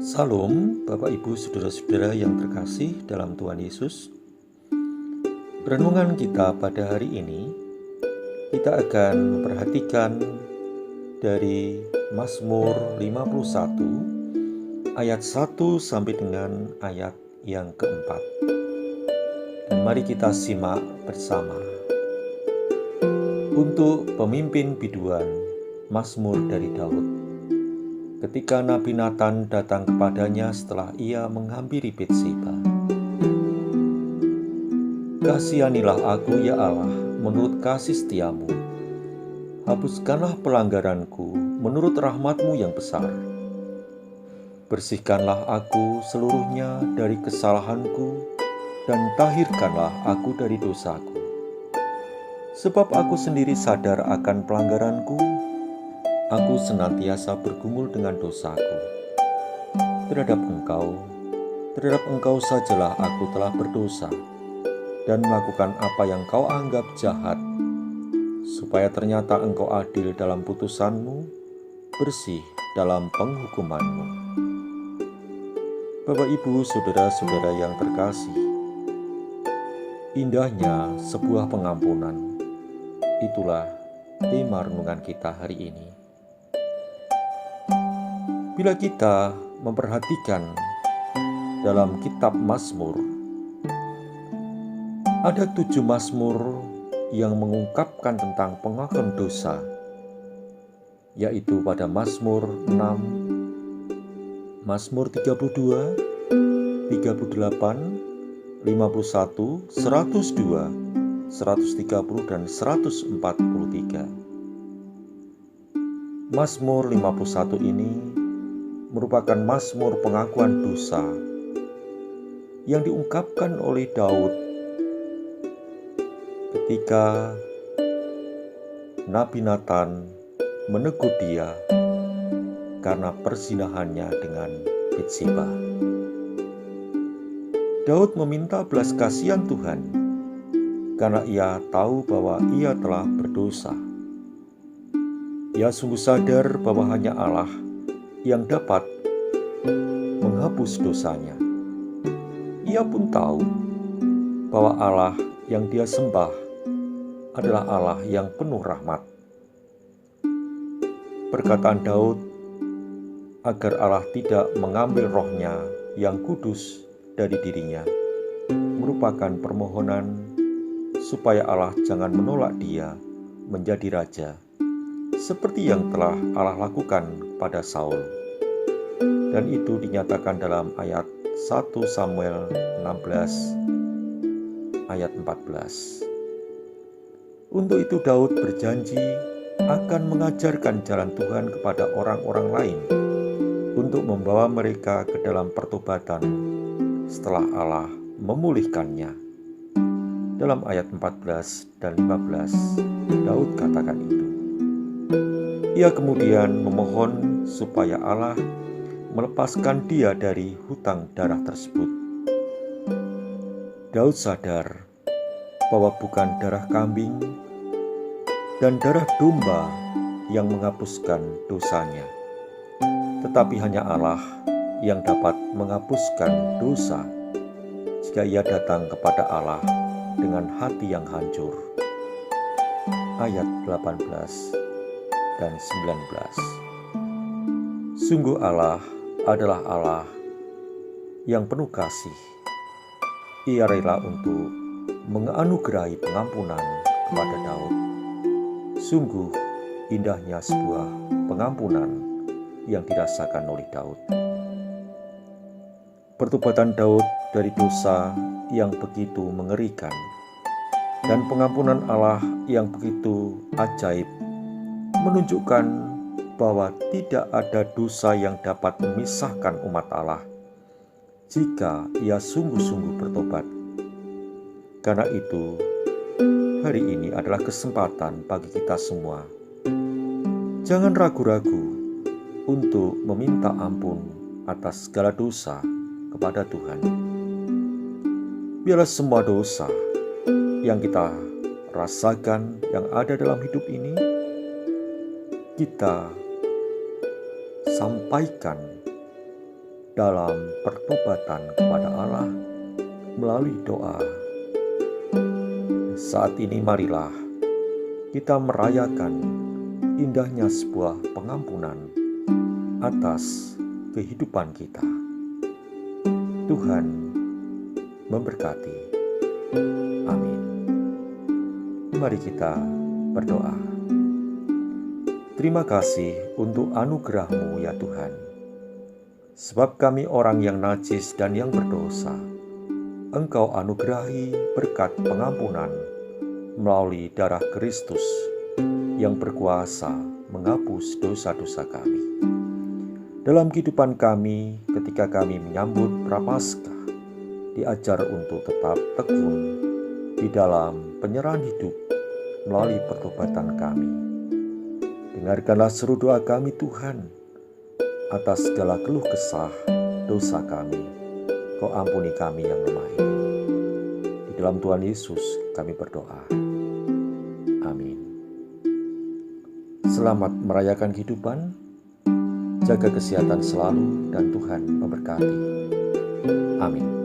Salam, Bapak Ibu, saudara-saudara yang terkasih dalam Tuhan Yesus. Renungan kita pada hari ini, kita akan memperhatikan dari Mazmur 51 ayat 1 sampai dengan ayat yang keempat. Dan mari kita simak bersama. Untuk pemimpin biduan, Mazmur dari Daud. Ketika Nabi Nathan datang kepadanya setelah ia menghampiri Betseba. Kasihanilah aku ya Allah menurut kasih setiamu. Hapuskanlah pelanggaranku menurut rahmat-Mu yang besar. Bersihkanlah aku seluruhnya dari kesalahanku dan tahirkanlah aku dari dosaku. Sebab aku sendiri sadar akan pelanggaranku. Aku senantiasa bergumul dengan dosaku. Terhadap Engkau sajalah aku telah berdosa dan melakukan apa yang Kau anggap jahat, supaya ternyata Engkau adil dalam putusan-Mu, bersih dalam penghukuman-Mu. Bapak, Ibu, saudara-saudara yang terkasih, indahnya sebuah pengampunan. Itulah tema renungan kita hari ini. Bila kita memperhatikan dalam kitab Mazmur, ada 7 Mazmur yang mengungkapkan tentang pengakuan dosa, yaitu pada Mazmur 6, Mazmur 32, 38, 51, 102, 130, dan 143. Mazmur 51 ini merupakan Mazmur pengakuan dosa yang diungkapkan oleh Daud ketika Nabi Nathan menegur dia karena perzinahannya dengan Betseba. Daud meminta belas kasihan Tuhan karena ia tahu bahwa ia telah berdosa. Ia sungguh sadar bahwa hanya Allah yang dapat menghapus dosanya. Ia pun tahu bahwa Allah yang dia sembah adalah Allah yang penuh rahmat. Perkataan Daud agar Allah tidak mengambil rohnya yang kudus dari dirinya merupakan permohonan supaya Allah jangan menolak dia menjadi raja, seperti yang telah Allah lakukan pada Saul. Dan itu dinyatakan dalam ayat 1 Samuel 16 ayat 14. Untuk itu Daud berjanji akan mengajarkan jalan Tuhan kepada orang-orang lain untuk membawa mereka ke dalam pertobatan setelah Allah memulihkannya. Dalam ayat 14 dan 15 Daud katakan itu. Ia kemudian memohon supaya Allah melepaskan dia dari hutang darah tersebut. Daud sadar bahwa bukan darah kambing dan darah domba yang menghapuskan dosanya, tetapi hanya Allah yang dapat menghapuskan dosa jika ia datang kepada Allah dengan hati yang hancur. Ayat 18 dan 19. Sungguh Allah adalah Allah yang penuh kasih. Ia rela untuk menganugerahi pengampunan kepada Daud. Sungguh indahnya sebuah pengampunan yang dirasakan oleh Daud. Pertobatan Daud dari dosa yang begitu mengerikan dan pengampunan Allah yang begitu ajaib menunjukkan bahwa tidak ada dosa yang dapat memisahkan umat Allah jika ia sungguh-sungguh bertobat. Karena itu, hari ini adalah kesempatan bagi kita semua. Jangan ragu-ragu untuk meminta ampun atas segala dosa kepada Tuhan. Biarlah semua dosa yang kita rasakan yang ada dalam hidup ini kita sampaikan dalam pertobatan kepada Allah melalui doa. Saat ini marilah kita merayakan indahnya sebuah pengampunan atas kehidupan kita. Tuhan memberkati. Amin. Mari kita berdoa. Terima kasih untuk anugerah-Mu ya Tuhan. Sebab kami orang yang najis dan yang berdosa, Engkau anugerahi berkat pengampunan melalui darah Kristus yang berkuasa menghapus dosa-dosa kami. Dalam kehidupan kami, ketika kami menyambut Prapaskah, diajar untuk tetap tekun di dalam penyerahan hidup melalui pertobatan kami. Dengarkanlah seru doa kami Tuhan, atas segala keluh kesah dosa kami. Kau ampuni kami yang lemah ini. Di dalam Tuhan Yesus kami berdoa. Amin. Selamat merayakan kehidupan, jaga kesehatan selalu dan Tuhan memberkati. Amin.